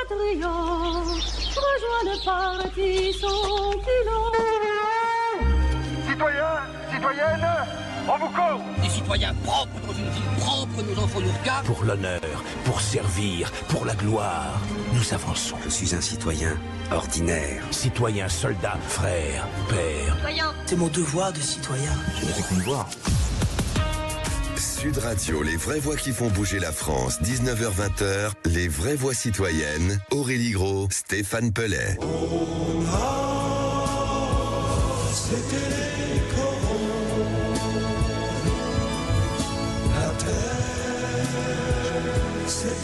patriotes rejoint le parti sans culotte. Citoyens, citoyennes, on vous court. Des citoyens propres dans une ville propre, nous en faut nous regarder. Pour l'honneur, pour servir, pour la gloire, nous avançons. Je suis un citoyen ordinaire. Citoyen, soldat, frère, père. Citoyen, C'est mon devoir de citoyen. Je ne fais qu'une voix. Sud Radio, les vraies voix qui font bouger la France, 19h-20h, les vraies voix citoyennes, Aurélie Gros, Stéphane Pellet.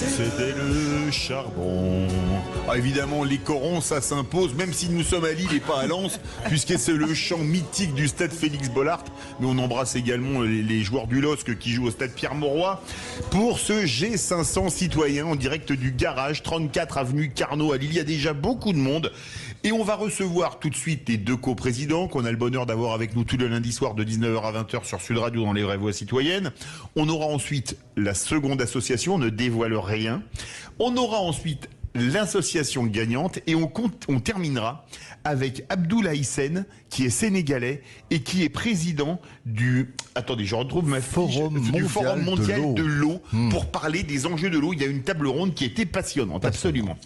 C'était le charbon. Ah, évidemment, les corons, ça s'impose, même si nous sommes à Lille et pas à Lens, puisque c'est le chant mythique du stade Félix Bollaert. Mais on embrasse également les joueurs du LOSC qui jouent au stade Pierre-Mauroy pour ce G500 citoyen en direct du garage 34 avenue Carnot à Lille. Il y a déjà beaucoup de monde. Et on va recevoir tout de suite les deux coprésidents qu'on a le bonheur d'avoir avec nous tous les lundis soirs de 19h à 20h sur Sud Radio dans les vraies voix citoyennes. On aura ensuite la seconde association, ne dévoile rien. On aura ensuite l'association gagnante et on terminera avec Abdoulaye Sen qui est sénégalais et qui est président du Forum mondial de l'eau pour parler des enjeux de l'eau. Il y a une table ronde qui était passionnante, absolument.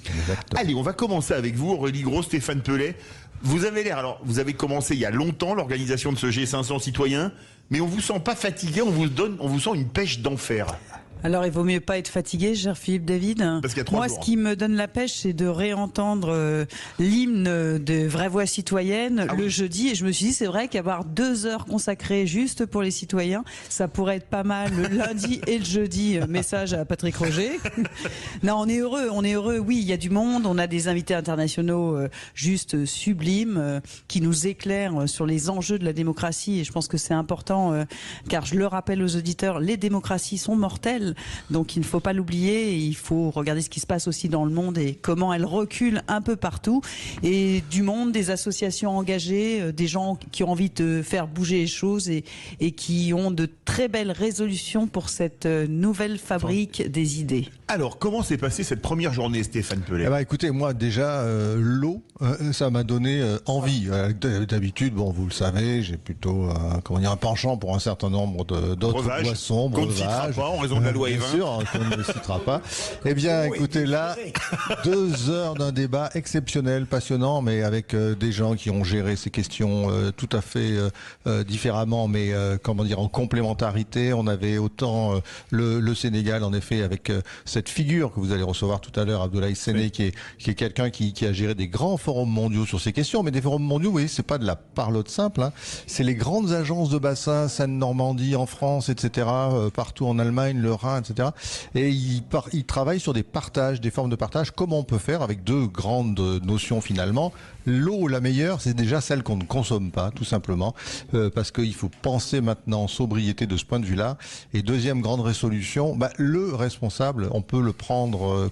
Allez, on va commencer avec vous, Aurélie Gros, Stéphane Pellet. Vous avez commencé il y a longtemps l'organisation de ce G500 citoyen, mais on vous sent pas fatigué, on vous sent une pêche d'enfer. Alors, il vaut mieux pas être fatigué, cher Philippe David. Parce qu'il y a 3 jours. Ce qui me donne la pêche, c'est de réentendre l'hymne de Vraie Voix citoyenne le jeudi. Et je me suis dit, c'est vrai qu'avoir 2 heures consacrées juste pour les citoyens, ça pourrait être pas mal le lundi et le jeudi. Message à Patrick Roger. Non, on est heureux. Oui, il y a du monde. On a des invités internationaux juste sublimes qui nous éclairent sur les enjeux de la démocratie. Et je pense que c'est important, car je le rappelle aux auditeurs, les démocraties sont mortelles. Donc il ne faut pas l'oublier, il faut regarder ce qui se passe aussi dans le monde et comment elles reculent un peu partout. Et du monde, des associations engagées, des gens qui ont envie de faire bouger les choses et qui ont de très belles résolutions pour cette nouvelle fabrique des idées. Alors, comment s'est passée cette première journée, Stéphane Pellet ? Écoutez, moi déjà, l'eau, ça m'a donné envie. D'habitude, vous le savez, j'ai plutôt un penchant pour un certain nombre d'autres boissons, qu'on ne citera pas en raison de la loi bien Evin. sûr, qu'on ne citera pas. Eh bien, écoutez, là, 2 heures d'un débat exceptionnel, passionnant, mais avec des gens qui ont géré ces questions tout à fait différemment, mais en complémentarité. On avait autant le Sénégal, en effet, avec cette figure que vous allez recevoir tout à l'heure, Abdoulaye Séné, qui est quelqu'un qui a géré des grands forums mondiaux sur ces questions, mais des forums mondiaux, oui, c'est pas de la parlotte simple, hein. C'est les grandes agences de bassin, Seine-Normandie en France, etc., partout en Allemagne, le Rhin, etc. Et il travaille sur des partages, des formes de partage, comment on peut faire avec 2 grandes notions finalement. L'eau, la meilleure, c'est déjà celle qu'on ne consomme pas, tout simplement, parce qu'il faut penser maintenant sobriété de ce point de vue-là. Et deuxième grande résolution, le responsable, on peut le prendre,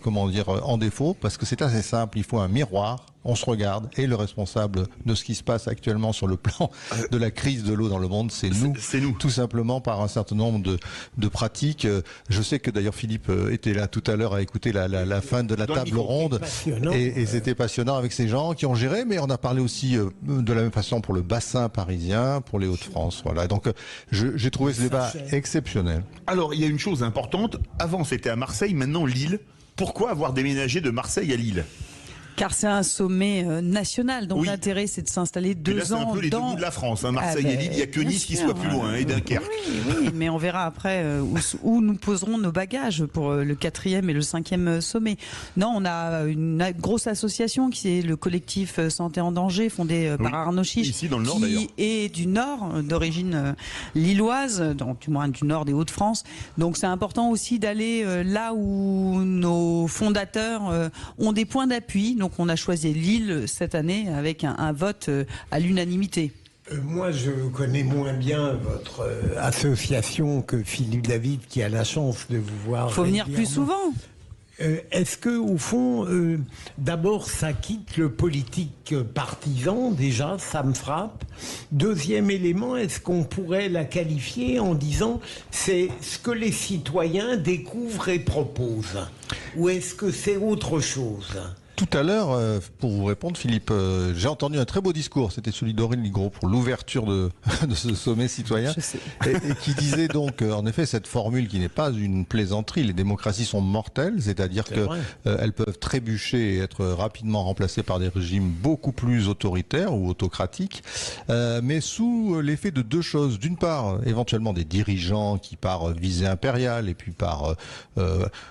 en défaut, parce que c'est assez simple, il faut un miroir. On se regarde et le responsable de ce qui se passe actuellement sur le plan de la crise de l'eau dans le monde, c'est nous. Tout simplement par un certain nombre de pratiques. Je sais que d'ailleurs Philippe était là tout à l'heure à écouter la fin de la table ronde et c'était passionnant avec ces gens qui ont géré, mais on a parlé aussi de la même façon pour le bassin parisien, pour les Hauts-de-France. Voilà. Donc j'ai trouvé ce débat exceptionnel. Alors il y a une chose importante. Avant c'était à Marseille, maintenant Lille. Pourquoi avoir déménagé de Marseille à Lille ? Car c'est un sommet national, donc l'intérêt c'est de s'installer 2 ans là, c'est un peu les 2 bouts de la France, hein. Marseille et Lille, il n'y a que Nice qui soit plus loin, et Dunkerque. Oui, mais on verra après où nous poserons nos bagages pour le 4e et le 5e sommet. Non, on a une grosse association qui est le collectif Santé en danger, fondé par Arnaud Chiche, ici dans le Nord, d'ailleurs. Qui est du Nord, d'origine lilloise, donc du moins du Nord des Hauts-de-France. Donc c'est important aussi d'aller là où nos fondateurs ont des points d'appui. Donc on a choisi Lille cette année avec un vote à l'unanimité. Moi, je connais moins bien votre association que Philippe David, qui a la chance de vous voir. Il faut venir plus souvent. Est-ce que, au fond, d'abord, ça quitte le politique partisan, déjà, ça me frappe. Deuxième élément, est-ce qu'on pourrait la qualifier en disant c'est ce que les citoyens découvrent et proposent? Ou est-ce que c'est autre chose? Tout à l'heure, pour vous répondre, Philippe, j'ai entendu un très beau discours, c'était celui d'Aurélie Ligro pour l'ouverture de ce sommet citoyen, et qui disait donc, en effet, cette formule qui n'est pas une plaisanterie, les démocraties sont mortelles, c'est-à-dire qu'elles peuvent trébucher et être rapidement remplacées par des régimes beaucoup plus autoritaires ou autocratiques, mais sous l'effet de deux choses. D'une part, éventuellement des dirigeants qui, par visée impériale et puis par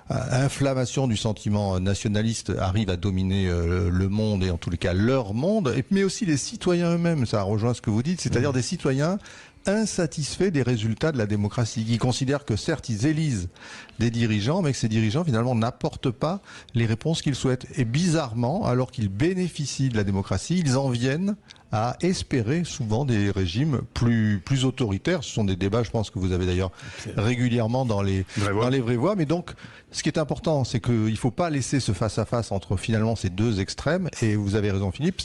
inflammation du sentiment nationaliste, arrivent à dominer le monde et en tous les cas leur monde, mais aussi les citoyens eux-mêmes, ça rejoint ce que vous dites, c'est-à-dire des citoyens insatisfaits des résultats de la démocratie, qui considèrent que certes ils élisent des dirigeants, mais que ces dirigeants finalement n'apportent pas les réponses qu'ils souhaitent. Et bizarrement, alors qu'ils bénéficient de la démocratie, ils en viennent à espérer souvent des régimes plus autoritaires. Ce sont des débats, je pense, que vous avez d'ailleurs régulièrement dans les vraies voix. Mais donc, ce qui est important, c'est qu'il ne faut pas laisser ce face-à-face entre finalement ces deux extrêmes. Et vous avez raison, Philippe,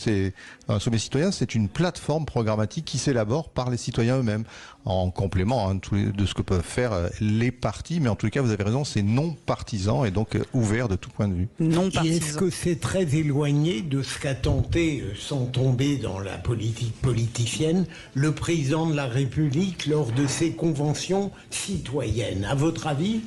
un sommet citoyen, c'est une plateforme programmatique qui s'élabore par les citoyens eux-mêmes, en complément de ce que peuvent faire les partis. Mais en tout cas, vous avez raison, c'est non partisan et donc ouvert de tout point de vue. Non partisan. Et est-ce que c'est très éloigné de ce qu'a tenté, sans tomber dans la politique politicienne, le président de la République lors de ses conventions citoyennes? À votre avis,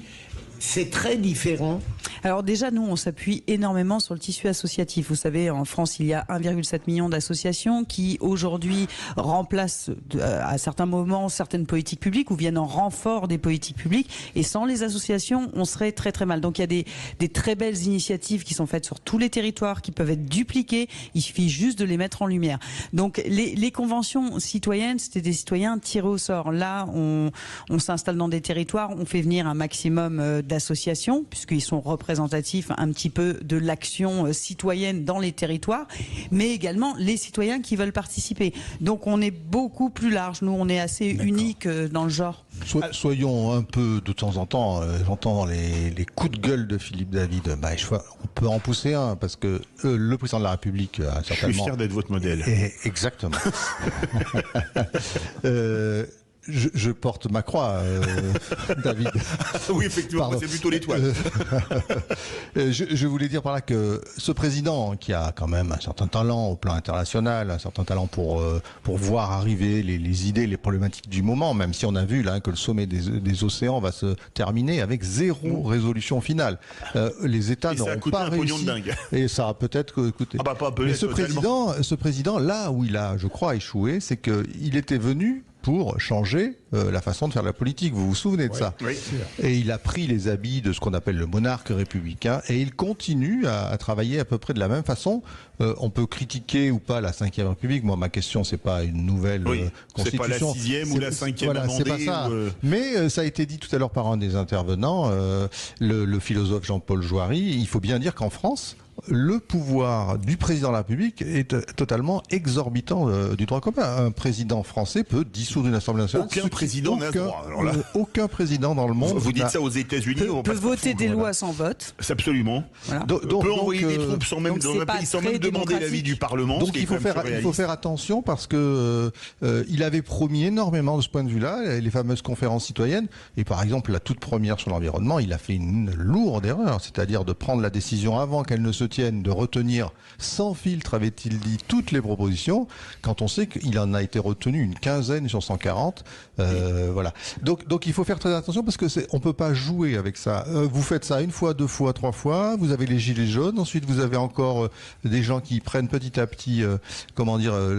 c'est très différent? Alors déjà, nous, on s'appuie énormément sur le tissu associatif. Vous savez, en France, il y a 1,7 million d'associations qui, aujourd'hui, remplacent à certains moments certaines politiques publiques ou viennent en renfort des politiques publiques. Et sans les associations, on serait très très mal. Donc il y a des très belles initiatives qui sont faites sur tous les territoires, qui peuvent être dupliquées. Il suffit juste de les mettre en lumière. Donc les conventions citoyennes, c'était des citoyens tirés au sort. Là, on s'installe dans des territoires, on fait venir un maximum d'associations, puisqu'ils sont représentatifs un petit peu de l'action citoyenne dans les territoires, mais également les citoyens qui veulent participer. Donc on est beaucoup plus large. Nous, on est assez unique dans le genre. Soyons un peu, de temps en temps, j'entends les coups de gueule de Philippe David. On peut en pousser un, parce que le président de la République a certainement... Je suis fier d'être votre modèle. Exactement. Je porte ma croix, David. Oui, effectivement, c'est plutôt l'étoile. Je voulais dire par là que ce président, qui a quand même un certain talent au plan international, un certain talent pour voir arriver les idées, les problématiques du moment, même si on a vu là que le sommet des océans va se terminer avec 0 résolution finale. Les États n'auront pas réussi. Et ça a peut-être coûté. Mais ce président, là où il a, je crois, échoué, c'est qu'il était venu pour changer la façon de faire la politique. Vous vous souvenez de ça? Oui. Et il a pris les habits de ce qu'on appelle le monarque républicain et il continue à travailler à peu près de la même façon. On peut critiquer ou pas la 5e République. Moi, ma question, c'est pas une nouvelle constitution. C'est pas la 6e ou la 5e amendée. C'est pas ça. Mais ça a été dit tout à l'heure par un des intervenants, le philosophe Jean-Paul Jouary. Il faut bien dire qu'en France, le pouvoir du président de la République est totalement exorbitant du droit commun. Un président français peut dissoudre une Assemblée nationale. Aucun président n'a ce droit. Alors là, aucun président dans le monde. Vous dites ça aux États-Unis. Peut voter des lois sans vote. Absolument. Voilà. Peut envoyer des troupes sans même demander l'avis du Parlement. Donc il faut faire attention parce que il avait promis énormément de ce point de vue-là, les fameuses conférences citoyennes. Et par exemple, la toute première sur l'environnement, il a fait une lourde erreur, c'est-à-dire de prendre la décision avant qu'elle ne se tienne, de retenir sans filtre, avait-il dit, toutes les propositions, quand on sait qu'il en a été retenu une quinzaine sur 140. Voilà. Donc il faut faire très attention parce que on peut pas jouer avec ça. Vous faites ça une fois, 2 fois, 3 fois, vous avez les gilets jaunes, ensuite vous avez encore des gens qui prennent petit à petit,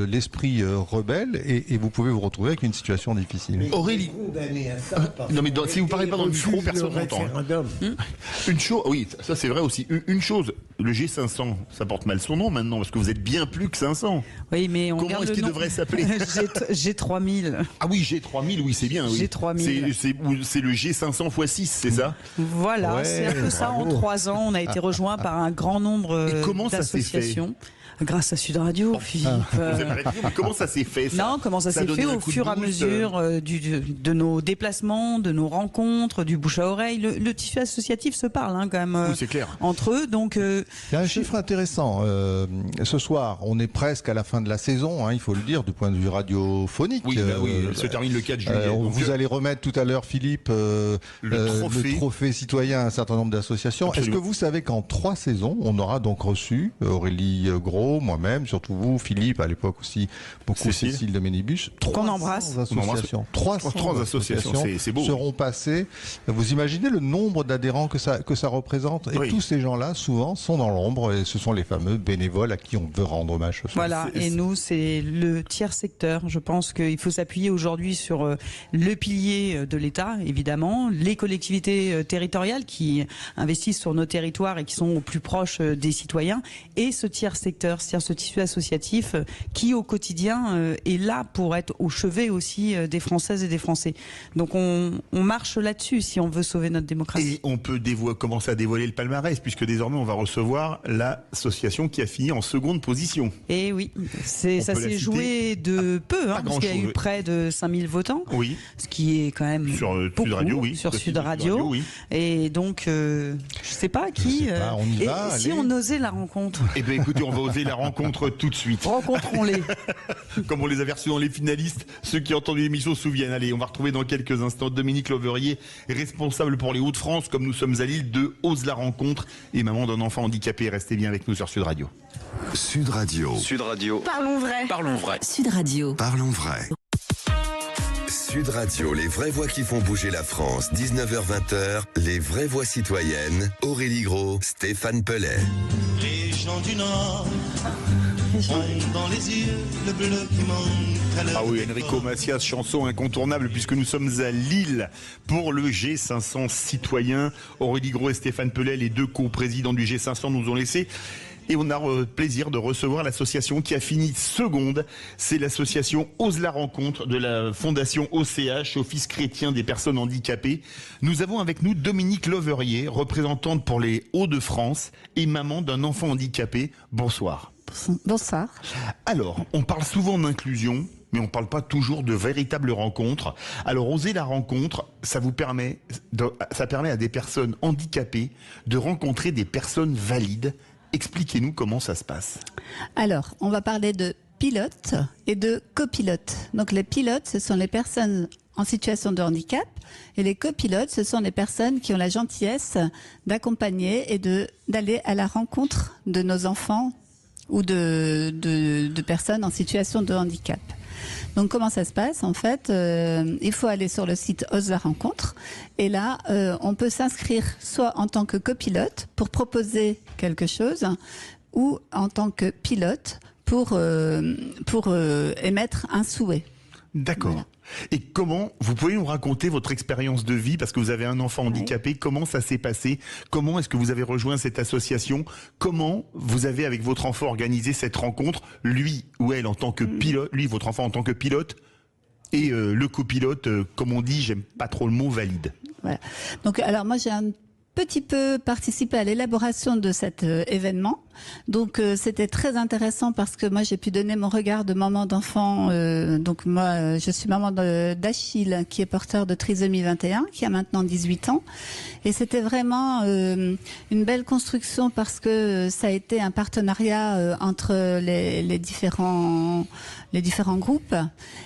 l'esprit rebelle et vous pouvez vous retrouver avec une situation difficile. Mais Aurélie. Non mais si vous parlez pas dans le micro, personne n'entend. Une chose, oui, ça c'est vrai aussi. Une chose, le G500, ça porte mal son nom maintenant, parce que vous êtes bien plus que 500. Oui, mais on Comment garde est-ce le qu'il nom. devrait s'appeler? G3000. Ah oui, G3000, oui, c'est bien. Oui. G3000. C'est le G500 x 6, c'est ça? Voilà, Ouais, c'est un peu ça. En bravo. 3 ans, on a été rejoint par un grand nombre Et comment ça s'est fait d'associations. Grâce à Sud Radio, Philippe. Vous avez raison, mais comment ça s'est fait, ça? Non, comment ça Ça a s'est donné fait un au coup de fur et à boost, mesure de nos déplacements, de nos rencontres, du bouche à oreille. Le tissu associatif se parle quand même Oui, c'est clair. entre eux. Donc, Il y a un chiffre intéressant. Ce soir, on est presque à la fin de la saison, il faut le dire, du point de vue radiophonique. Oui, il se termine le 4 juillet. Donc, vous allez remettre tout à l'heure, Philippe, le trophée citoyen à un certain nombre d'associations. Absolument. Est-ce que vous savez qu'en 3 saisons, on aura donc reçu Aurélie Gros, moi-même, surtout vous, Philippe, à l'époque aussi, beaucoup Cécile de Ménibus, qu'on embrasse. 300 associations. 300 associations, c'est beau. seront passées. Vous imaginez le nombre d'adhérents que ça représente? Et tous ces gens-là, souvent, sont dans l'ombre, et ce sont les fameux bénévoles à qui on veut rendre hommage ce soir. Voilà, et nous, c'est le tiers secteur. Je pense qu'il faut s'appuyer aujourd'hui sur le pilier de l'État, évidemment, les collectivités territoriales qui investissent sur nos territoires et qui sont au plus proche des citoyens, et ce tiers secteur, c'est-à-dire ce tissu associatif qui, au quotidien, est là pour être au chevet aussi des Françaises et des Français. Donc on marche là-dessus si on veut sauver notre démocratie. Et on peut commencer à dévoiler le palmarès, puisque désormais on va recevoir l'association qui a fini en seconde position. Et oui, ça peut la s'est citer. joué de peu, parce qu'il y a eu près de 5000 votants, Oui. ce qui est quand même Sur beaucoup, Sud Radio, oui. sur Sur Sud Sud Radio. Radio, oui. Et donc, je sais pas qui. sais pas, on y et va, si allez. on osait la rencontre, Eh bien écoutez, on va oser la rencontre tout de suite. rencontrons-les. Comme on les a reçus dans les finalistes, ceux qui ont entendu l'émission se souviennent. Allez, on va retrouver dans quelques instants Dominique Loverier, responsable pour les Hauts-de-France, comme nous sommes à Lille, de Ose la rencontre, et maman d'un enfant handicapé. Restez bien avec nous sur Sud Radio. Sud Radio. Sud Radio. Parlons vrai. Parlons vrai. Sud Radio. Parlons vrai. Sud Radio, les vraies voix qui font bouger la France. 19h-20h, les vraies voix citoyennes. Aurélie Gros, Stéphane Pellet. Les gens du Nord ont dans les yeux le bleu qui manque à leur Ah oui, Enrico Macias, chanson incontournable puisque nous sommes à Lille pour le G500 citoyen. Aurélie Gros et Stéphane Pellet, les deux co-présidents du G500, nous ont laissé. Et on a le plaisir de recevoir l'association qui a fini seconde. C'est l'association Ose la rencontre de la fondation OCH, Office chrétien des personnes handicapées. Nous avons avec nous Dominique Loverier, représentante pour les Hauts-de-France et maman d'un enfant handicapé. Bonsoir. Bonsoir. Alors, on parle souvent d'inclusion, mais on ne parle pas toujours de véritables rencontres. Alors, Oser la rencontre, ça permet à des personnes handicapées de rencontrer des personnes valides. Expliquez-nous comment ça se passe. Alors, on va parler de pilotes et de copilotes. Donc, les pilotes, ce sont les personnes en situation de handicap, et les copilotes, ce sont les personnes qui ont la gentillesse d'accompagner et d'aller à la rencontre de nos enfants ou de personnes en situation de handicap. Donc comment ça se passe? En fait, il faut aller sur le site Ose la rencontre, et là on peut s'inscrire soit en tant que copilote pour proposer quelque chose, ou en tant que pilote pour émettre un souhait. D'accord. Voilà. Et comment, vous pouvez nous raconter votre expérience de vie, parce que vous avez un enfant handicapé, comment ça s'est passé? Comment est-ce que vous avez rejoint cette association? Comment vous avez, avec votre enfant, organisé cette rencontre? Lui ou elle en tant que pilote, lui, votre enfant en tant que pilote, et le copilote, comme on dit, j'aime pas trop le mot, valide. Voilà. Donc, alors moi j'ai un petit peu participé à l'élaboration de cet événement. Donc c'était très intéressant parce que moi j'ai pu donner mon regard de maman d'enfant. Donc moi je suis maman d'Achille qui est porteur de trisomie 21, qui a maintenant 18 ans. Et c'était vraiment une belle construction parce que ça a été un partenariat entre les différents groupes.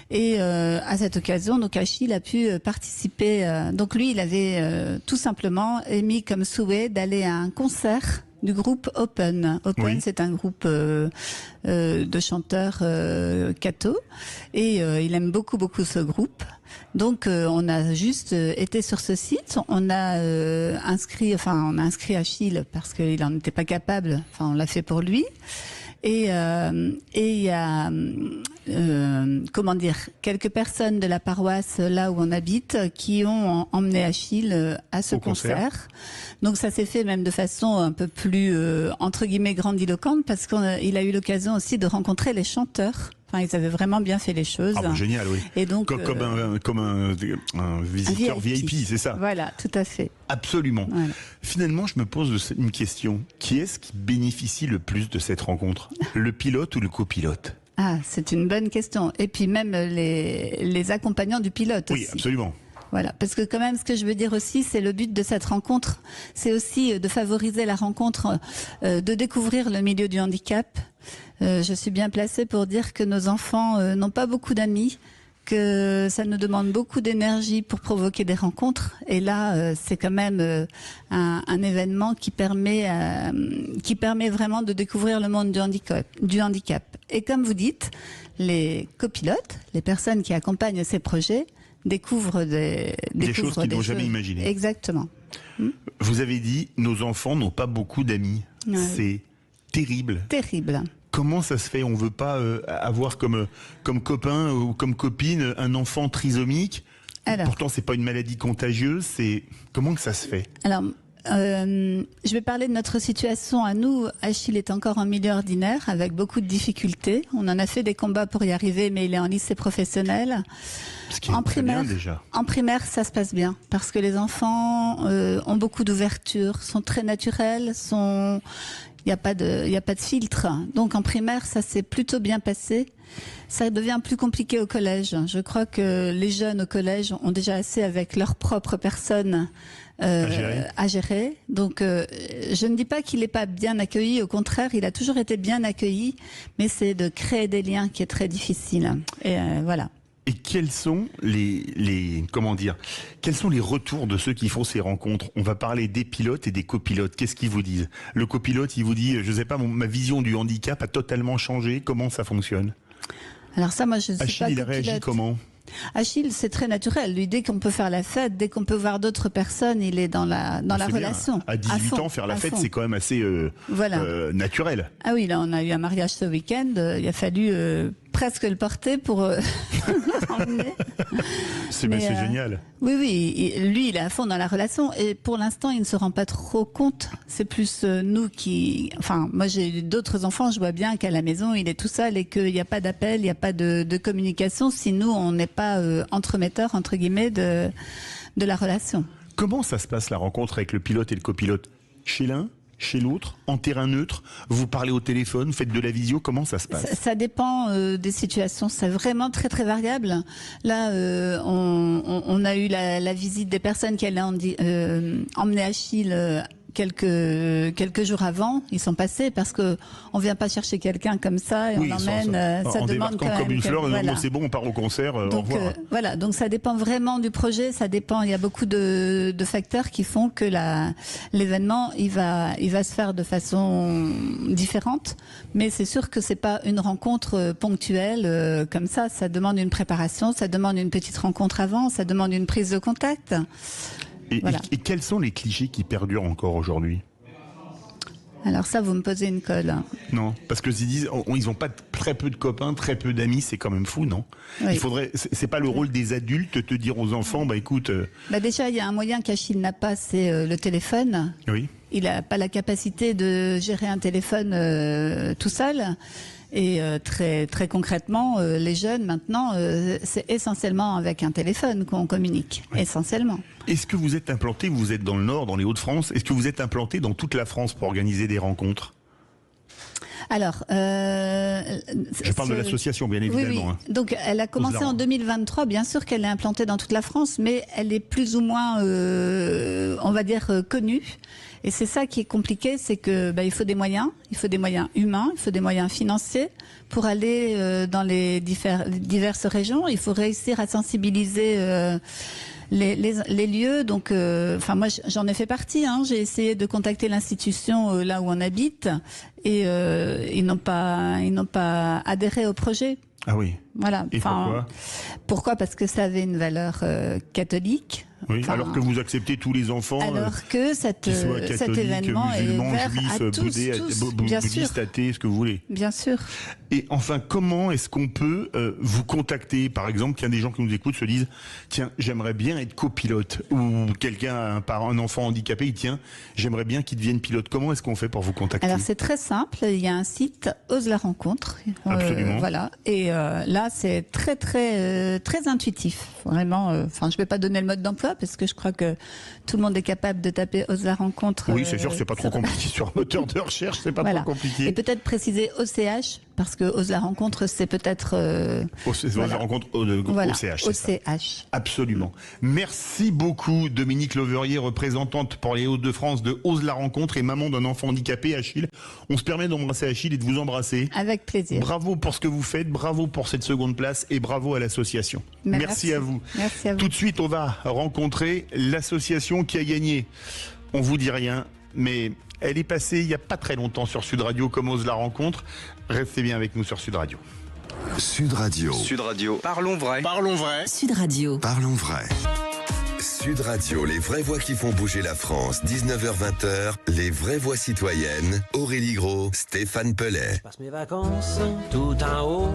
Et à cette occasion, donc Achille a pu participer. Donc lui, il avait tout simplement émis comme souhait d'aller à un concert du groupe Open. Open, oui. C'est un groupe de chanteurs catho, et il aime beaucoup ce groupe. Donc on a juste été sur ce site, on a inscrit Achille parce qu'il n'en était pas capable. Enfin, on l'a fait pour lui. Et il y a, quelques personnes de la paroisse là où on habite qui ont emmené Achille à ce concert. Donc ça s'est fait même de façon un peu plus, entre guillemets, grandiloquente, parce qu'il a eu l'occasion aussi de rencontrer les chanteurs. Enfin, ils avaient vraiment bien fait les choses. Ah bah, génial, oui. Et donc, comme un visiteur VIP, c'est ça. Voilà, tout à fait. Absolument. Voilà. Finalement, je me pose une question. Qui est-ce qui bénéficie le plus de cette rencontre? Le pilote ou le copilote? Ah, c'est une bonne question. Et puis même les accompagnants du pilote aussi. Oui, absolument. Voilà, parce que quand même, ce que je veux dire aussi, c'est le but de cette rencontre, c'est aussi de favoriser la rencontre, de découvrir le milieu du handicap. Je suis bien placée pour dire que nos enfants n'ont pas beaucoup d'amis, que ça nous demande beaucoup d'énergie pour provoquer des rencontres. Et là, c'est quand même un événement qui permet vraiment de découvrir le monde du handicap. Et comme vous dites, les copilotes, les personnes qui accompagnent ces projets, découvrent des choses qu'ils n'ont jamais imaginées. Exactement. Vous avez dit, nos enfants n'ont pas beaucoup d'amis. Ouais. C'est terrible. Terrible. Comment ça se fait? On veut pas avoir comme copain ou comme copine un enfant trisomique. Alors, pourtant, c'est pas une maladie contagieuse. Comment que ça se fait? Alors, je vais parler de notre situation à nous. Achille est encore en milieu ordinaire avec beaucoup de difficultés. On en a fait des combats pour y arriver, mais il est en lycée professionnel. Ce qui est très bien déjà. En primaire, ça se passe bien parce que les enfants ont beaucoup d'ouverture, sont très naturels, il n'y a pas de filtre. Donc en primaire, ça s'est plutôt bien passé. Ça devient plus compliqué au collège. Je crois que les jeunes au collège ont déjà assez avec leur propre personne à gérer. Donc je ne dis pas qu'il n'est pas bien accueilli, au contraire, il a toujours été bien accueilli, mais c'est de créer des liens qui est très difficile. Et voilà. Et quels sont quels sont les retours de ceux qui font ces rencontres? On va parler des pilotes et des copilotes. Qu'est-ce qu'ils vous disent? Le copilote, il vous dit, je sais pas, ma vision du handicap a totalement changé. Comment ça fonctionne? Alors ça, moi, je ne sais Achille, pas. il a réagi comment? Achille, c'est très naturel. Lui, dès qu'on peut faire la fête, dès qu'on peut voir d'autres personnes, il est dans la relation. À 18 ans, faire la fête, c'est quand même assez naturel. Ah oui, là, on a eu un mariage ce week-end. Il a fallu presque le porter pour l'emmener. C'est génial. Oui, lui, il est à fond dans la relation. Et pour l'instant, il ne se rend pas trop compte. C'est plus nous qui... Enfin, moi, j'ai d'autres enfants. Je vois bien qu'à la maison, il est tout seul et qu'il n'y a pas d'appel, il n'y a pas de communication si nous, on n'est pas entremetteurs, entre guillemets, de la relation. Comment ça se passe, la rencontre avec le pilote et le copilote? Chez l'un, chez l'autre, en terrain neutre? Vous parlez au téléphone, vous faites de la visio? Comment ça se passe? Ça dépend des situations, c'est vraiment très très variable. Là, on a eu la visite des personnes qui allaient emmener Achille quelques jours avant. Ils sont passés parce que on vient pas chercher quelqu'un comme ça et on l'emmène. Ça demande quand même comme une fleur. Voilà. C'est bon, on part au concert. Donc, au revoir. Voilà, donc ça dépend vraiment du projet. Ça dépend. Il y a beaucoup de facteurs qui font que l'événement il va se faire de façon différente. Mais c'est sûr que c'est pas une rencontre ponctuelle comme ça. Ça demande une préparation. Ça demande une petite rencontre avant. Ça demande une prise de contact. Voilà. Et quels sont les clichés qui perdurent encore aujourd'hui? Alors ça, vous me posez une colle. Non, parce que ils ont pas très peu de copains, très peu d'amis, c'est quand même fou, non? Oui. C'est pas le rôle des adultes de te dire aux enfants, écoute... déjà, il y a un moyen qu'Achille n'a pas, c'est le téléphone. Oui. Il n'a pas la capacité de gérer un téléphone tout seul. Et très très concrètement, les jeunes maintenant, c'est essentiellement avec un téléphone qu'on communique, essentiellement. Est-ce que vous êtes implanté, vous êtes dans le Nord, dans les Hauts-de-France, est-ce que vous êtes implanté dans toute la France pour organiser des rencontres? Alors, je parle de l'association, bien évidemment. Oui. Donc, elle a commencé en 2023. Bien sûr qu'elle est implantée dans toute la France, mais elle est plus ou moins, on va dire, connue. Et c'est ça qui est compliqué, c'est que il faut des moyens humains, il faut des moyens financiers pour aller dans les diverses régions. Il faut réussir à sensibiliser les lieux. Donc, moi, j'en ai fait partie. J'ai essayé de contacter l'institution là où on habite, et ils n'ont pas adhéré au projet. Ah oui. Voilà. Et pourquoi? Pourquoi? Parce que ça avait une valeur catholique. Oui, Enfin, alors que vous acceptez tous les enfants, alors que cet événement est ouvert à tous, bien sûr. bouddhistes, athées, ce que vous voulez. Bien sûr. Et enfin, comment est-ce qu'on peut vous contacter? Par exemple, qu'il y a des gens qui nous écoutent se disent, tiens, j'aimerais bien être copilote. Ou quelqu'un, un enfant handicapé, il tient, j'aimerais bien qu'il devienne pilote. Comment est-ce qu'on fait pour vous contacter? Alors c'est très simple, il y a un site Ose la rencontre. Absolument. Voilà. Et là, c'est très intuitif. Vraiment, enfin, je vais pas donner le mode d'emploi parce que je crois que tout le monde est capable de taper Ose la rencontre. Oui, c'est sûr, c'est pas trop compliqué sur un moteur de recherche, c'est pas voilà. trop compliqué. Et peut-être préciser OCH, parce que Ose la rencontre, c'est peut-être... Ose la rencontre voilà, OCH. OCH. Absolument. Merci beaucoup, Dominique Loverier, représentante pour les Hauts-de-France de Ose la rencontre et maman d'un enfant handicapé, Achille. On se permet d'embrasser Achille et de vous embrasser. Avec plaisir. Bravo pour ce que vous faites, bravo pour cette seconde place et bravo à l'association. Merci à vous. Merci à vous. Tout de suite, on va rencontrer l'association qui a gagné. On vous dit rien, mais elle est passée il n'y a pas très longtemps sur Sud Radio comme Ose la rencontre. Restez bien avec nous sur Sud Radio. Sud Radio. Sud Radio. Parlons vrai. Parlons vrai. Sud Radio. Parlons vrai. Sud Radio, les vraies voix qui font bouger la France, 19h-20h, les vraies voix citoyennes, Aurélie Gros, Stéphane Pellet. Je passe mes vacances tout en haut,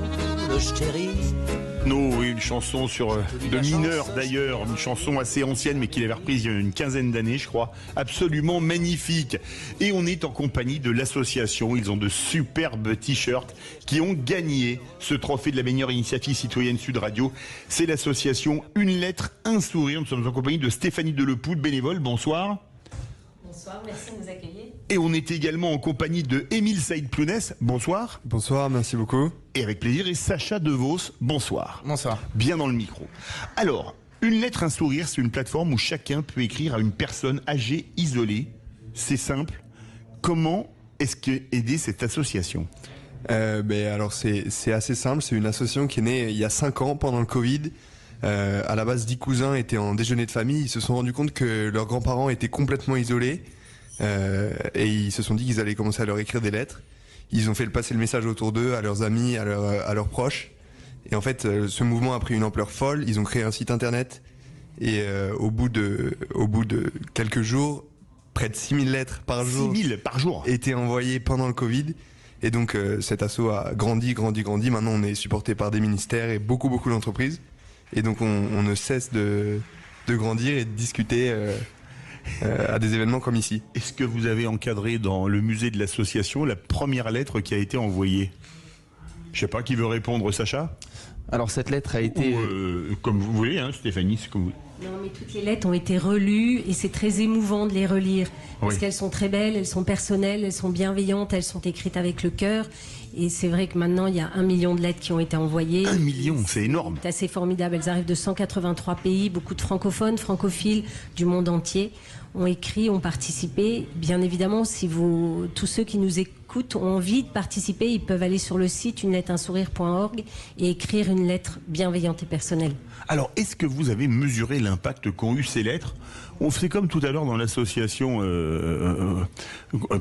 le chéri. Oui, une chanson de Mineur d'ailleurs, une chanson assez ancienne mais qu'il avait reprise il y a une quinzaine d'années je crois, absolument magnifique. Et on est en compagnie de l'association, ils ont de superbes t-shirts qui ont gagné ce trophée de la meilleure initiative citoyenne Sud Radio. C'est l'association Une lettre, un sourire. Nous sommes en compagnie de Stéphanie Delepoule, bénévole, bonsoir. Bonsoir, merci de nous accueillir. Et on est également en compagnie de Émile Saïd-Plounès, bonsoir. Bonsoir, merci beaucoup. Et avec plaisir, et Sacha Devos, bonsoir. Bonsoir. Bien dans le micro. Alors, Une lettre, un sourire, c'est une plateforme où chacun peut écrire à une personne âgée, isolée. C'est simple. Comment est-ce qu'est aidée cette association? Alors c'est assez simple, c'est une association qui est née il y a 5 ans pendant le Covid. À la base, 10 cousins étaient en déjeuner de famille, ils se sont rendus compte que leurs grands-parents étaient complètement isolés et ils se sont dit qu'ils allaient commencer à leur écrire des lettres. Ils ont fait passer le message autour d'eux, à leurs amis, à leurs proches. Et en fait, ce mouvement a pris une ampleur folle. Ils ont créé un site internet et au bout de quelques jours, près de 6000 lettres par jour, 6000 par jour étaient envoyées pendant le Covid. Et donc cet asso a grandi. Maintenant, on est supporté par des ministères et beaucoup d'entreprises. Et donc on ne cesse de grandir et de discuter à des événements comme ici. Est-ce que vous avez encadré dans le musée de l'association la première lettre qui a été envoyée? Je sais pas, qui veut répondre, Sacha? Alors cette lettre a été... comme vous voulez, hein, Stéphanie, c'est comme vous. Non, mais toutes les lettres ont été relues et c'est très émouvant de les relire. Parce qu'elles sont très belles, elles sont personnelles, elles sont bienveillantes, elles sont écrites avec le cœur. Et c'est vrai que maintenant, il y a 1 million de lettres qui ont été envoyées. 1 million, c'est énorme. C'est assez formidable. Elles arrivent de 183 pays, beaucoup de francophones, francophiles du monde entier ont écrit, ont participé. Bien évidemment, si tous ceux qui nous écoutent ont envie de participer, ils peuvent aller sur le site unelettreinsourire.org et écrire une lettre bienveillante et personnelle. Alors, est-ce que vous avez mesuré l'impact qu'ont eu ces lettres? On fait comme tout à l'heure dans l'association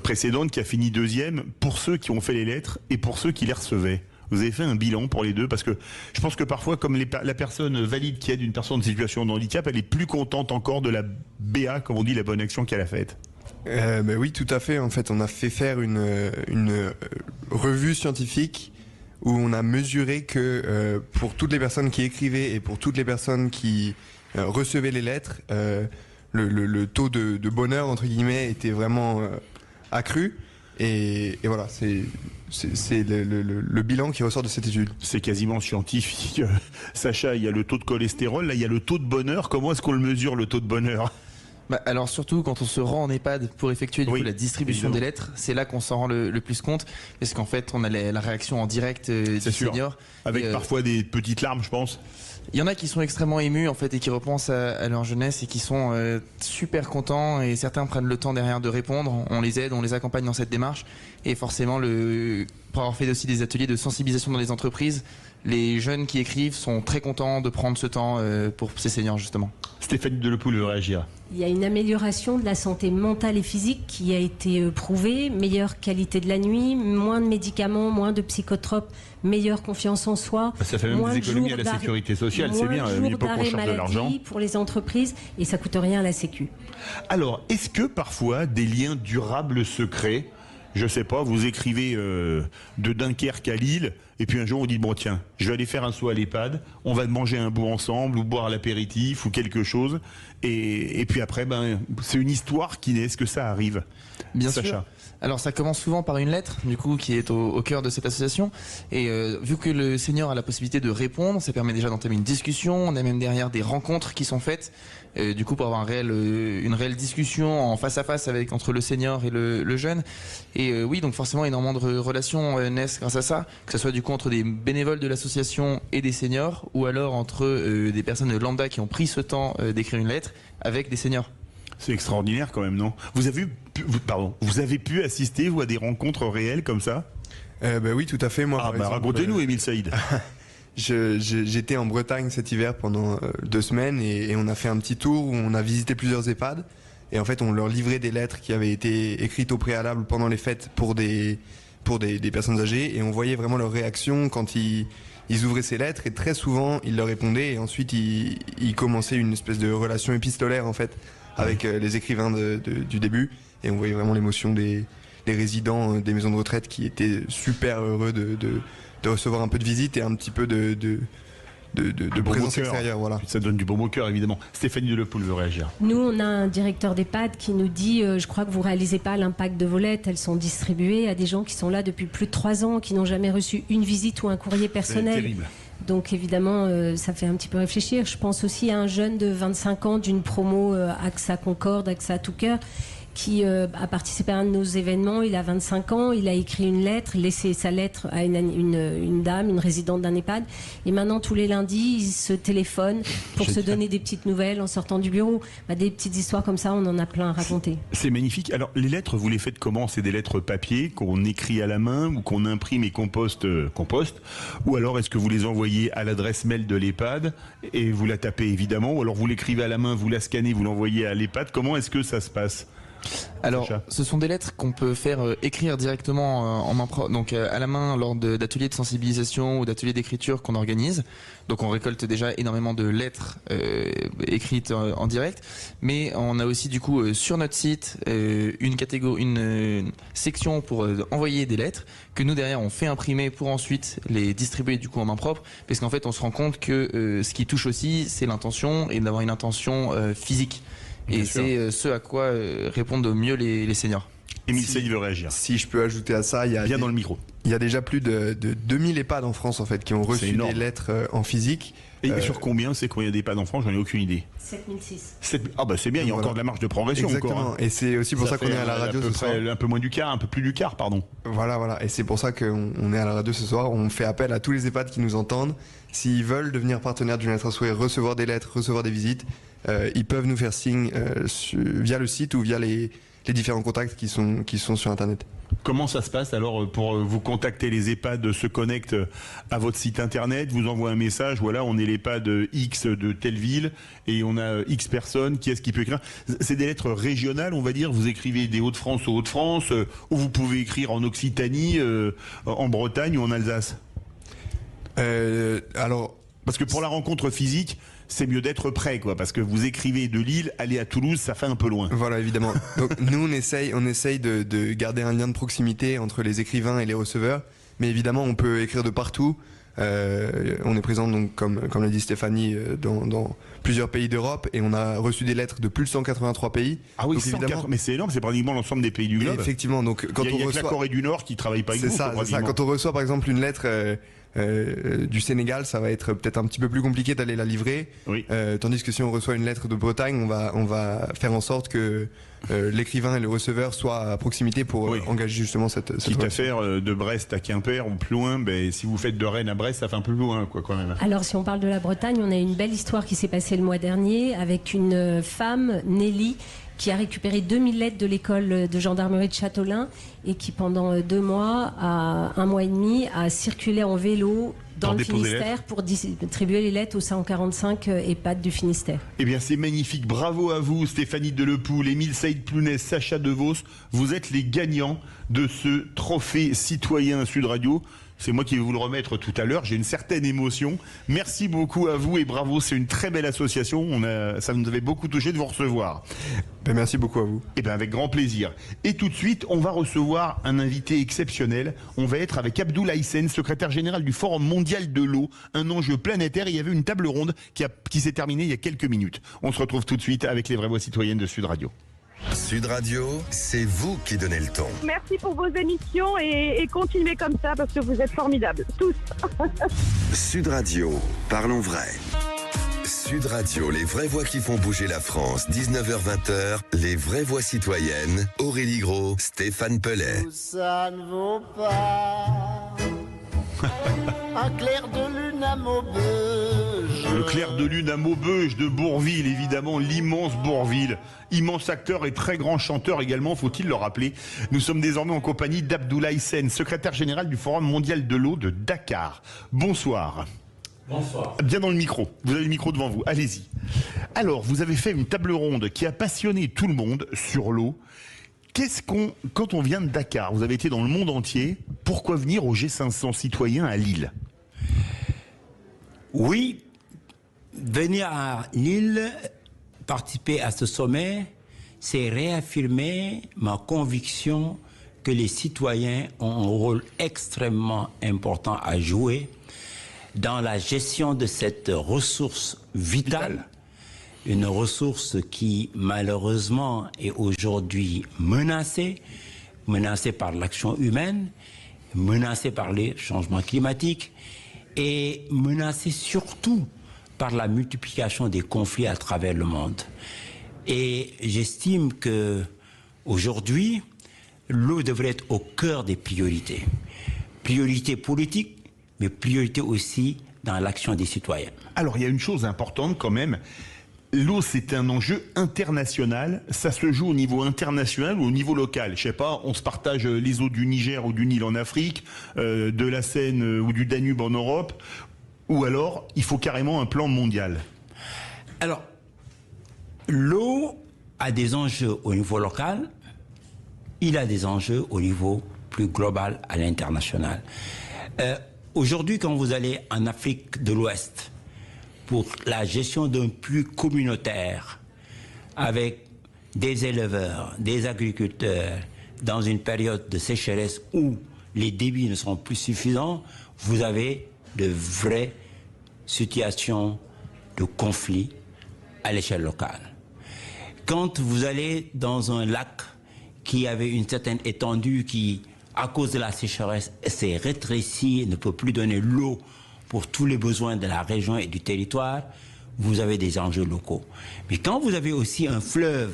précédente qui a fini 2e, pour ceux qui ont fait les lettres et pour ceux qui les recevaient. Vous avez fait un bilan pour les deux? Parce que je pense que parfois, comme la personne valide qui aide une personne en situation de handicap, elle est plus contente encore de la BA, comme on dit, la bonne action qu'elle a faite. Oui, tout à fait. En fait, on a fait faire une revue scientifique où on a mesuré que pour toutes les personnes qui écrivaient et pour toutes les personnes qui recevaient les lettres, le taux de bonheur, entre guillemets, était vraiment accru. Et voilà, c'est le bilan qui ressort de cette étude. C'est quasiment scientifique. Sacha, il y a le taux de cholestérol, là il y a le taux de bonheur. Comment est-ce qu'on le mesure, le taux de bonheur? Alors surtout quand on se rend en EHPAD pour effectuer du coup, la distribution des lettres, c'est là qu'on s'en rend le plus compte, parce qu'en fait on a la réaction en direct du senior. Avec parfois des petites larmes, je pense. Il y en a qui sont extrêmement émus en fait et qui repensent à leur jeunesse et qui sont super contents, et certains prennent le temps derrière de répondre. On les aide, on les accompagne dans cette démarche, et forcément pour avoir fait aussi des ateliers de sensibilisation dans les entreprises, les jeunes qui écrivent sont très contents de prendre ce temps pour ces seniors justement. Stéphanie Delepoule veut réagir. Il y a une amélioration de la santé mentale et physique qui a été prouvée, meilleure qualité de la nuit, moins de médicaments, moins de psychotropes meilleure confiance en soi. Ça fait même moins des de économies à jours la sécurité sociale, c'est moins bien, de à une jours époque où on d'arrêt cherche de l'argent. maladie pour les entreprises et ça coûte rien à la Sécu. Alors, est-ce que parfois des liens durables se créent ? Je sais pas, vous écrivez de Dunkerque à Lille, et puis un jour vous dites, bon tiens, je vais aller faire un saut à l'EHPAD, on va manger un bout ensemble, ou boire l'apéritif, ou quelque chose, et puis après, c'est une histoire qui naît. Est-ce que ça arrive ? Bien Sacha. sûr. Alors ça commence souvent par une lettre, du coup, qui est au cœur de cette association. Et vu que le senior a la possibilité de répondre, ça permet déjà d'entamer une discussion. On a même derrière des rencontres qui sont faites, du coup, pour avoir une réelle discussion en face à face entre le senior et le jeune. Et oui, donc forcément, énormément de relations naissent grâce à ça, que ce soit du coup entre des bénévoles de l'association et des seniors, ou alors entre des personnes lambda qui ont pris ce temps d'écrire une lettre avec des seniors. C'est extraordinaire quand même, non ? Vous avez pu assister, vous, à des rencontres réelles comme ça ? Oui, tout à fait. Moi, par exemple, racontez-nous, Émile Saïd. J'étais en Bretagne cet hiver pendant 2 semaines et on a fait un petit tour où on a visité plusieurs EHPAD. Et en fait, on leur livrait des lettres qui avaient été écrites au préalable pendant les fêtes pour des personnes âgées. Et on voyait vraiment leur réaction quand ils ouvraient ces lettres. Et très souvent, ils leur répondaient. Et ensuite, ils commençaient une espèce de relation épistolaire, en fait, avec les écrivains du début. Et on voyait vraiment l'émotion des résidents des maisons de retraite qui étaient super heureux de recevoir un peu de visite et un petit peu de présence extérieure. Voilà. Ça donne du baume au cœur, évidemment. Stéphanie Delepoule veut réagir. Nous, on a un directeur d'EHPAD qui nous dit je crois que vous réalisez pas l'impact de vos lettres. Elles sont distribuées à des gens qui sont là depuis plus de 3 ans, qui n'ont jamais reçu une visite ou un courrier personnel. C'est terrible. Donc évidemment, ça fait un petit peu réfléchir. Je pense aussi à un jeune de 25 ans d'une promo AXA Concorde, AXA Tout Cœur, qui a participé à un de nos événements. Il a 25 ans, il a écrit une lettre, laissé sa lettre à une dame, une résidente d'un EHPAD. Et maintenant, tous les lundis, il se téléphone pour se donner des petites nouvelles en sortant du bureau. Des petites histoires comme ça, on en a plein à raconter. C'est magnifique. Alors, les lettres, vous les faites comment ? C'est des lettres papier qu'on écrit à la main ou qu'on imprime et qu'on poste. Ou alors, est-ce que vous les envoyez à l'adresse mail de l'EHPAD et vous la tapez évidemment ? Ou alors, vous l'écrivez à la main, vous la scannez, vous l'envoyez à l'EHPAD ? Comment est-ce que ça se passe ? Alors, ce sont des lettres qu'on peut faire écrire directement en main propre, donc à la main lors d'ateliers de sensibilisation ou d'ateliers d'écriture qu'on organise. Donc on récolte déjà énormément de lettres écrites en direct, mais on a aussi du coup sur notre site une section pour envoyer des lettres que nous derrière on fait imprimer pour ensuite les distribuer du coup en main propre, parce qu'en fait on se rend compte que ce qui touche aussi c'est l'intention et d'avoir une intention physique. Et c'est ce à quoi répondent au mieux les seniors. Émile Saïd veut réagir. Si je peux ajouter à ça, il y a dans le micro. Il y a déjà plus de 2000 EHPAD en France en fait qui ont reçu des lettres en physique. Et sur combien d'EHPAD en France ? J'en ai aucune idée. 7006. C'est bien, il y a encore de la marge de progression. Exactement. Encore, hein. Et c'est aussi pour ça qu'on est à la radio ce soir. Un peu moins du quart, un peu plus du quart, pardon. Voilà. Et c'est pour ça qu'on est à la radio ce soir. On fait appel à tous les EHPAD qui nous entendent. S'ils veulent devenir partenaires d'une lettre à souhait, recevoir des lettres, recevoir des visites, ils peuvent nous faire signe via le site ou via les différents contacts qui sont sur Internet. Comment ça se passe alors pour vous contacter? Les EHPAD se connectent à votre site internet, vous envoient un message, voilà, on est l'EHPAD X de telle ville et on a X personnes, qui est-ce qui peut écrire? C'est des lettres régionales, on va dire, vous écrivez des Hauts-de-France aux Hauts-de-France, ou vous pouvez écrire en Occitanie, en Bretagne ou en Alsace? Parce que pour la rencontre physique, c'est mieux d'être prêt, quoi, parce que vous écrivez de Lille, aller à Toulouse, ça fait un peu loin. Voilà, évidemment. Donc nous, on essaye de garder un lien de proximité entre les écrivains et les receveurs, mais évidemment, on peut écrire de partout. On est présent, donc, comme l'a dit Stéphanie, dans plusieurs pays d'Europe, et on a reçu des lettres de plus de 183 pays. Ah oui, donc, évidemment, mais c'est énorme, c'est pratiquement l'ensemble des pays du globe. Et effectivement, donc quand il y a que la Corée du Nord qui travaille pas avec vous. C'est ça. Quand on reçoit par exemple une lettre du Sénégal, ça va être peut-être un petit peu plus compliqué d'aller la livrer. Oui. Tandis que si on reçoit une lettre de Bretagne, on va faire en sorte que l'écrivain et le receveur soient à proximité pour engager justement cette quitte à faire de Brest à Quimper ou plus loin, si vous faites de Rennes à Brest, ça fait un peu plus loin, quoi, quand même. Alors si on parle de la Bretagne, on a une belle histoire qui s'est passée le mois dernier avec une femme, Nelly, qui a récupéré 2000 lettres de l'école de gendarmerie de Châteaulin et qui pendant 2 mois, un mois et demi, a circulé en vélo dans le Finistère pour distribuer les lettres aux 145 EHPAD du Finistère. Eh bien, c'est magnifique. Bravo à vous, Stéphanie Delepoule, Émile Saïd Plounès, Sacha Devos. Vous êtes les gagnants de ce trophée citoyen Sud Radio. C'est moi qui vais vous le remettre tout à l'heure. J'ai une certaine émotion. Merci beaucoup à vous et bravo. C'est une très belle association. Ça nous avait beaucoup touché de vous recevoir. Merci beaucoup à vous. Avec grand plaisir. Et tout de suite, on va recevoir un invité exceptionnel. On va être avec Abdoulaye Sen, secrétaire général du Forum mondial de l'eau. Un enjeu planétaire. Il y avait une table ronde qui s'est terminée il y a quelques minutes. On se retrouve tout de suite avec les vraies voix citoyennes de Sud Radio. Sud Radio, c'est vous qui donnez le ton. Merci pour vos émissions et continuez comme ça parce que vous êtes formidables, tous. Sud Radio, parlons vrai. Sud Radio, les vraies voix qui font bouger la France, 19h-20h, les vraies voix citoyennes, Aurélie Gros, Stéphane Pellet. Ça ne vaut pas un clair de lune à Maubeuge. Le clair de lune à Maubeuge de Bourvil, évidemment, l'immense Bourvil. Immense acteur et très grand chanteur également, faut-il le rappeler. Nous sommes désormais en compagnie d'Abdoulaye Sen, secrétaire général du Forum mondial de l'eau de Dakar. Bonsoir. Bonsoir. Bien dans le micro. Vous avez le micro devant vous. Allez-y. Alors, vous avez fait une table ronde qui a passionné tout le monde sur l'eau. Quand on vient de Dakar, vous avez été dans le monde entier, pourquoi venir au G500 citoyens à Lille? Oui, venir à Lille, participer à ce sommet, c'est réaffirmer ma conviction que les citoyens ont un rôle extrêmement important à jouer dans la gestion de cette ressource vitale. Une ressource qui, malheureusement, est aujourd'hui menacée par l'action humaine, menacée par les changements climatiques et menacée surtout par la multiplication des conflits à travers le monde. Et j'estime que aujourd'hui, l'eau devrait être au cœur des priorités. Priorité politique, mais priorité aussi dans l'action des citoyens. Alors, il y a une chose importante quand même. L'eau, c'est un enjeu international. Ça se joue au niveau international ou au niveau local. Je sais pas, on se partage les eaux du Niger ou du Nil en Afrique, de la Seine ou du Danube en Europe, ou alors il faut carrément un plan mondial. Alors, l'eau a des enjeux au niveau local, il a des enjeux au niveau plus global à l'international. Aujourd'hui, quand vous allez en Afrique de l'Ouest, pour la gestion d'un puits communautaire avec des éleveurs, des agriculteurs, dans une période de sécheresse où les débits ne sont plus suffisants, vous avez de vraies situations de conflit à l'échelle locale. Quand vous allez dans un lac qui avait une certaine étendue qui, à cause de la sécheresse, s'est rétréci et ne peut plus donner l'eau pour tous les besoins de la région et du territoire, vous avez des enjeux locaux. Mais quand vous avez aussi un fleuve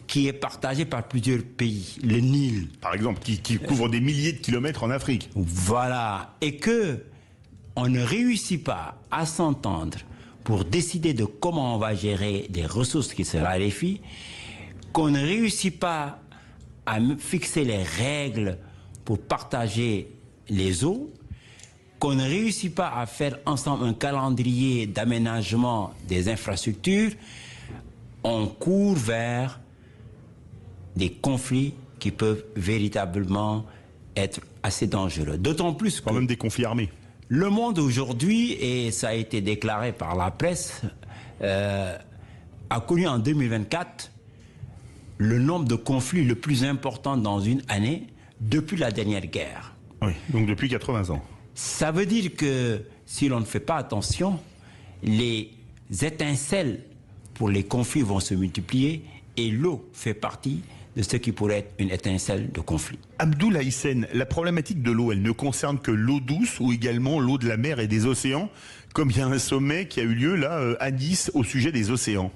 qui est partagé par plusieurs pays, le Nil, par exemple, qui couvre des milliers de kilomètres en Afrique. Voilà, et que on ne réussit pas à s'entendre pour décider de comment on va gérer des ressources qui se raréfient, qu'on ne réussit pas à fixer les règles pour partager les eaux, qu'on ne réussit pas à faire ensemble un calendrier d'aménagement des infrastructures, on court vers des conflits qui peuvent véritablement être assez dangereux. D'autant plus que... Quand même des conflits armés. Le monde aujourd'hui, et ça a été déclaré par la presse, a connu en 2024 le nombre de conflits le plus important dans une année depuis la dernière guerre. Oui, donc depuis 80 ans. Ça veut dire que si l'on ne fait pas attention, les étincelles pour les conflits vont se multiplier et l'eau fait partie de ce qui pourrait être une étincelle de conflit. Abdoulaye Sen, la problématique de l'eau, elle ne concerne que l'eau douce ou également l'eau de la mer et des océans, comme il y a un sommet qui a eu lieu là à Nice au sujet des océans.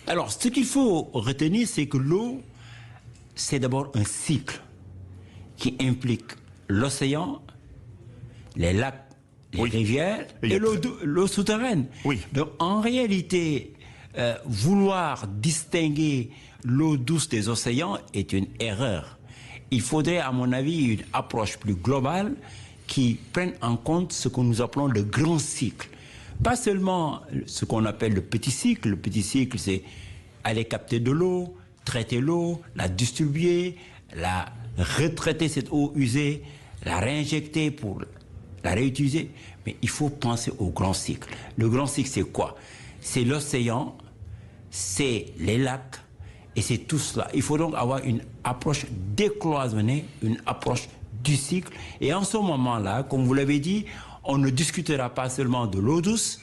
Alors, ce qu'il faut retenir, c'est que l'eau, c'est d'abord un cycle qui implique l'océan, les lacs, les rivières et l'eau souterraine. Oui. Donc en réalité, vouloir distinguer l'eau douce des océans est une erreur. Il faudrait, à mon avis, une approche plus globale qui prenne en compte ce que nous appelons le grand cycle. Pas seulement ce qu'on appelle le petit cycle. Le petit cycle, c'est aller capter de l'eau, traiter l'eau, la distribuer, la retraiter cette eau usée, la réinjecter pour la réutiliser, mais il faut penser au grand cycle. Le grand cycle, c'est quoi? C'est l'océan, c'est les lacs, et c'est tout cela. Il faut donc avoir une approche décloisonnée, une approche du cycle. Et en ce moment-là, comme vous l'avez dit, on ne discutera pas seulement de l'eau douce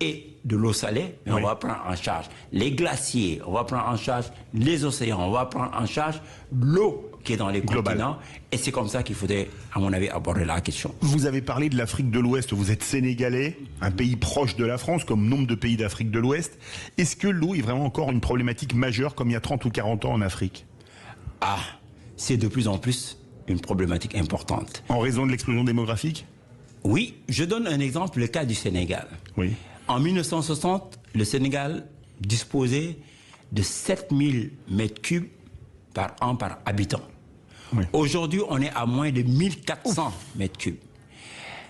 et de l'eau salée, mais on va prendre en charge les glaciers, on va prendre en charge les océans, on va prendre en charge l'eau qui est dans les continents. Et c'est comme ça qu'il faudrait, à mon avis, aborder la question. Vous avez parlé de l'Afrique de l'Ouest, vous êtes sénégalais, un pays proche de la France, comme nombre de pays d'Afrique de l'Ouest. Est-ce que l'eau est vraiment encore une problématique majeure comme il y a 30 ou 40 ans en Afrique? Ah, c'est de plus en plus une problématique importante. En raison de l'explosion démographique? Oui, je donne un exemple, le cas du Sénégal. Oui. En 1960, le Sénégal disposait de 7000 mètres cubes par an par habitant. Oui. Aujourd'hui, on est à moins de 1400 mètres cubes.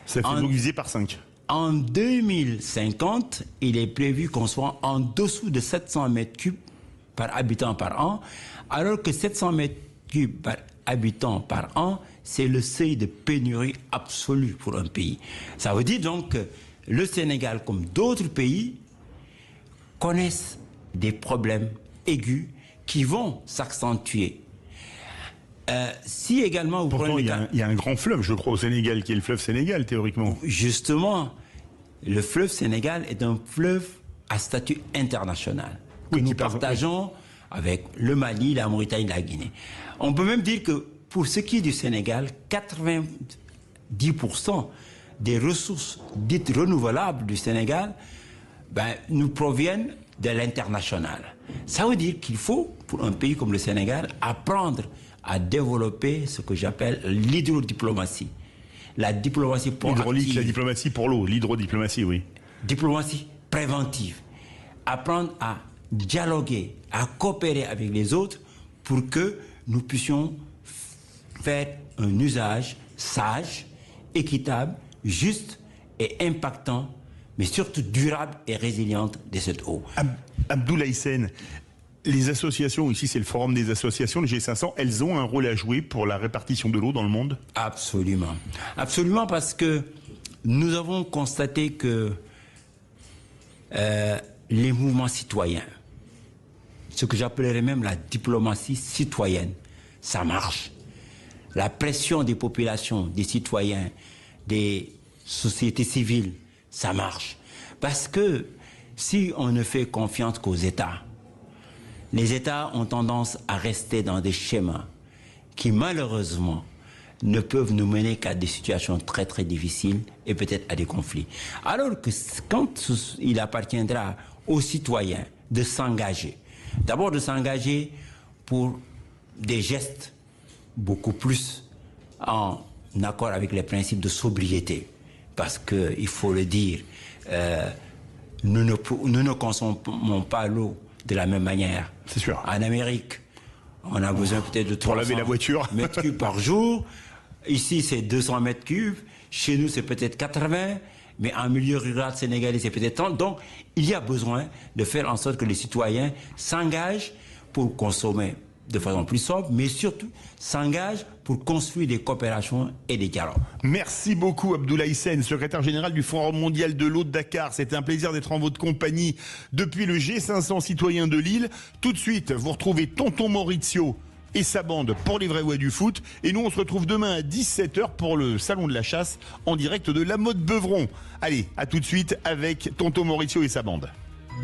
Ça fait diviser par 5. En 2050, il est prévu qu'on soit en dessous de 700 mètres cubes par habitant par an, alors que 700 mètres cubes par habitant par an, c'est le seuil de pénurie absolue pour un pays. Ça veut dire donc que le Sénégal, comme d'autres pays, connaissent des problèmes aigus qui vont s'accentuer. Si également vous Pourtant, il y a un grand fleuve, je crois, au Sénégal, qui est le fleuve Sénégal, théoriquement. Justement, le fleuve Sénégal est un fleuve à statut international que nous partageons avec le Mali, la Mauritanie, la Guinée. On peut même dire que pour ce qui est du Sénégal, 90% des ressources dites renouvelables du Sénégal nous proviennent de l'international. Ça veut dire qu'il faut, pour un pays comme le Sénégal, apprendre à développer ce que j'appelle l'hydrodiplomatie. La diplomatie proactive. L'hydraulique, la diplomatie pour l'eau, l'hydrodiplomatie, oui. Diplomatie préventive. Apprendre à dialoguer, à coopérer avec les autres pour que nous puissions faire un usage sage, équitable, juste et impactant, mais surtout durable et résiliente de cette eau. Abdoulaye Sène, les associations, ici c'est le forum des associations, le G500, elles ont un rôle à jouer pour la répartition de l'eau dans le monde? Absolument. Absolument, parce que nous avons constaté que les mouvements citoyens, ce que j'appellerais même la diplomatie citoyenne, ça marche. La pression des populations, des citoyens, des sociétés civiles, ça marche. Parce que si on ne fait confiance qu'aux États, les États ont tendance à rester dans des schémas qui malheureusement ne peuvent nous mener qu'à des situations très très difficiles et peut-être à des conflits. Alors que quand il appartiendra aux citoyens de s'engager, d'abord de s'engager pour des gestes beaucoup plus en accord avec les principes de sobriété, parce qu'il faut le dire, nous ne consommons pas l'eau de la même manière. C'est sûr. En Amérique, on a besoin peut-être de 300 laver la voiture. mètres cubes par jour. Ici, c'est 200 mètres cubes. Chez nous, c'est peut-être 80. Mais en milieu rural sénégalais, c'est peut-être 30. Donc, il y a besoin de faire en sorte que les citoyens s'engagent pour consommer de façon plus sobre, mais surtout s'engagent pour construire des coopérations et des dialogues. Merci beaucoup Abdoulaye Sène, secrétaire général du Forum mondial de l'eau de Dakar. C'était un plaisir d'être en votre compagnie depuis le G500 citoyen de Lille. Tout de suite, vous retrouvez Tonton Maurizio et sa bande pour les vrais voix du foot. Et nous, on se retrouve demain à 17h pour le Salon de la Chasse en direct de la Motte Beuvron. Allez, à tout de suite avec Tonton Maurizio et sa bande.